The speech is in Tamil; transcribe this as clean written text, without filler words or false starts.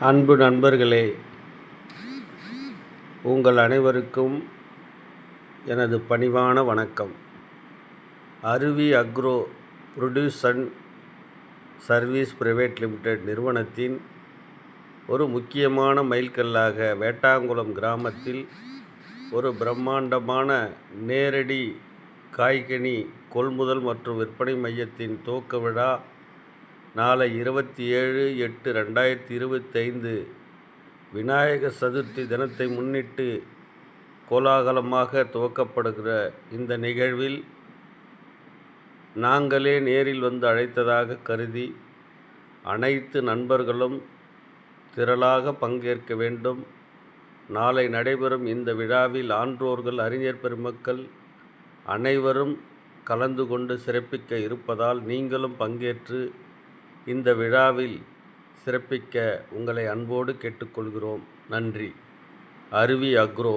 அன்பு நண்பர்களே, உங்கள் அனைவருக்கும் எனது பணிவான வணக்கம். அருவி agro produce and service private limited நிறுவனத்தின் ஒரு முக்கியமான மைல்கல்லாக வேட்டாங்குளம் கிராமத்தில் ஒரு பிரம்மாண்டமான நேரடி காய்கனி கொள்முதல் மற்றும் விற்பனை மையத்தின் துவக்க விழா நாளை 27/8/2025 விநாயகர் சதுர்த்தி தினத்தை முன்னிட்டு கோலாகலமாக துவக்கப்படுகிற இந்த நிகழ்வில் நாங்களே நேரில் வந்து அழைத்ததாக கருதி அனைத்து நண்பர்களும் திரளாக பங்கேற்க வேண்டும். நாளை நடைபெறும் இந்த விழாவில் ஆன்றோர்கள், அறிஞர் பெருமக்கள் அனைவரும் கலந்து கொண்டு சிறப்பிக்க இருப்பதால் நீங்களும் பங்கேற்று இந்த விழாவில் சிறப்பிக்க உங்களை அன்போடு கேட்டுக்கொள்கிறோம். நன்றி. அருவி அக்ரோ.